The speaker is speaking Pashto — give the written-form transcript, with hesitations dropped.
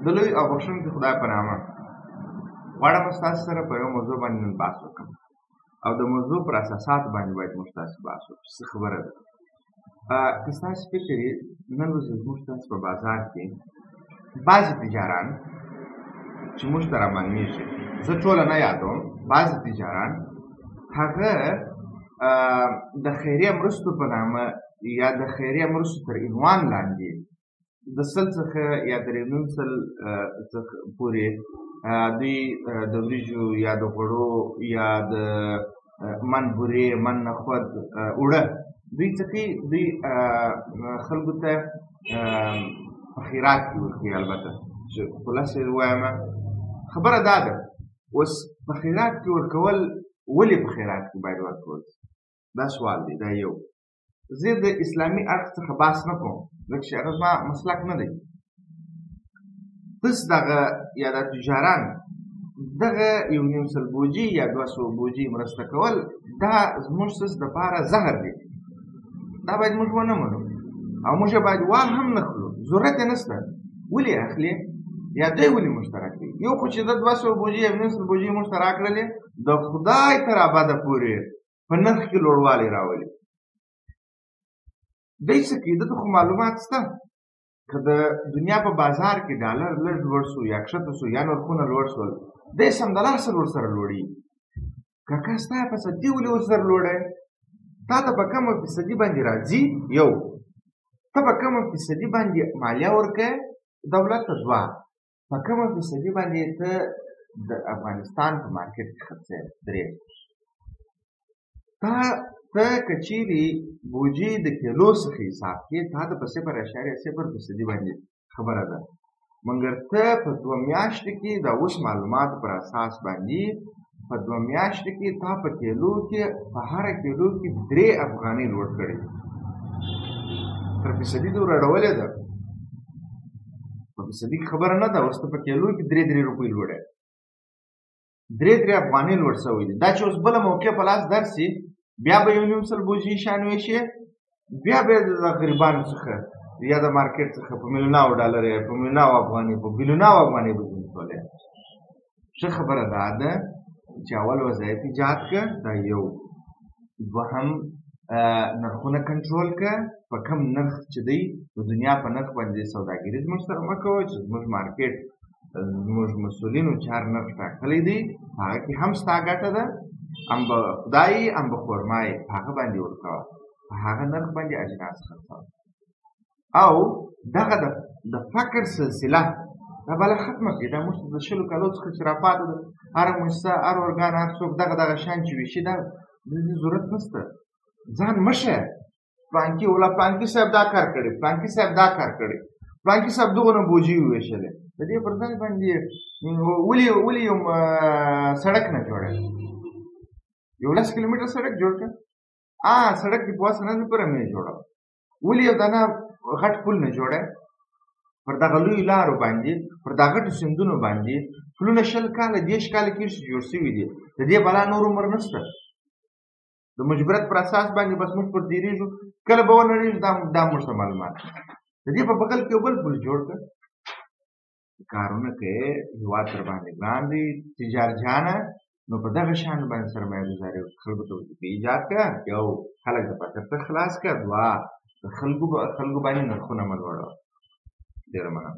د لوی او بخښونکي خدای په نامه غواړم ستاسو سره په یو موضوع باندې نن بحث وکړم او د موضوع پر اساساتو باندې باید موږ تاسو بحث وکړو. څه خبره ده که ستاسو فکر یې نن ورځ زموږ تاسو په بازار کې بعضې تجاران چې موږ ته رامعلومېږي، زه ټوله نه یادوم، بعضې تجاران هغه د خیریه مرستو په نامه یا د خیریه مرستو تر عنوان لاندې د 100 څخه یا 3.5 څخه پورې دوی د وریجو یا د غوړو یا د من بورې، من نخود، اوړه دوی څه کوي، دوی خلکو ته په خیرات کې ورکوي. البته چې خلاصې ووایم خبره دا ده، اوس په خیرات کې ورکول ولې په خیرات کې باید ورکول؟ دا سوال دی. دا یو زه د اسلامي اړخ څخه بحث نه کوم ځکه چې هغه زما مسلک نه دی. داسې دغه یا د تجاران دغه 1.5 بوجي یا 200 بوجي مرسته کول دا زموږ څه دپاره زهر دی. دا باید موږ ونه منو او موږ باید هم نه خلو، ضرورت یې نشته. ولې اخلي یا دوی ولې موږ ته راکوي؟ یو خو چې د 200 بوجي یا 1.5 بوجي موږ ته راکړلې د خدای تر ابده پورې په نرخ کې لوړوالی راولي. دی څه کوي؟ دته خو معلومات شته که د دنیا په بازار کې ډالر لږ لوړ شو یا کښته شو یا نرخونه لوړ شول، دی سمدلاسه ورسره لوړېږي. کاکا ستا په صدي ولې ورسره لوړی؟ تا ته په کومه فیصدي باندې راځي؟ یو ته په کومه فیصدي باندې مالیه ورکوې دولت ته؟ دوه په کومه فیصدي باندې ته د افغانستان په مارکېټ کې خرڅوې؟ درې ته که چیرې بوجي د کیلو څخه حساب کړې تا ته په 0.0% باندې خبره ده، مګر ته په 2 میاشتو کې د اوس معلوماتو پر اساس باندې په 2 میاشتو کې تا په کیلو کې په هره کیلو کې 3 افغانۍ لوړ کړي. تر فیصدي دې ورړولې ده، په فیصدي کې خبره نه ده. اوس ته په کیلو کې 3 روپۍ لوړی، 3 افغانۍ لوړ شوی دی. دا چې اوس بله موقع په لاس درسي بیا به 1.5 بوجي شان ویشي، بیا به د غریبانو څخه یا د مارکېټ څخه په میلیوناو ډالر یا په میلیوناو افغانۍ په بیلیوناو افغانۍ به ځینې کولی. ښه خبره دا ده چې اول وضعیت ایجاد کړه، دا یو. دوهم نرخونه کنټرول کړه، په کم نرخ چې دی د دنیا په نرخ باندې سوداګري زموږ سره مه کوه چې زموږ مارکېټ زموږ مسؤلینو چې هر نرخ ټاکلی دی هغه کې هم ستا ګټه ده، هم به خدای هم به خورمای په هغه باندې ورکوه، په هغه نرخ باندې اجناس خرڅوه. او دغه د فقر سلسله دا بله ختمه کړي. دا موږ ته د 20 کالو څخه چې راپاتې ده هره مؤسسه هر ارګان هر څوک دغه شان چې ویشي، دا د دې ضرورت نشته. ځان مه ښیه پلانکي ولا پلانکي صاحب دا کار کړی، پلانکي صاحب دا کار کړی، پلانکي صاحب دغونه بوجي وویشلې. د دې پر ځای باندې ولې یو سړک نه جوړوي؟ 11 کیلومتر سړک جوړ کړه. سړک دې په واسه نه پوره مې جوړه. ولې یو دانه غټ پل نه جوړه؟ پر دغه لویو لارو باندې پر دغه غټو سیندونو باندې پلونه 20 کاله 30 کاله کېږي چې جوړ شوي دي. د دې بلا نور عمر نشته. د مجبوریت پر اساس باندې بس موږ پر تېرېږو، کله به ونړېږو دا موږ ته معلومات. د دې په بغل کې یو بل پل جوړ کړه. کارونه کوې، هېواد در باندې ګران دی تجار جانه، نو په دغه شان باندې سرمایه ګزاري خلکو ته وظیفې ایجاد کړه. یو خلک د فقر څخه خلاص کړه، دوه د خلکو باندې نرخونه مه لوړوه. ډېره مننه.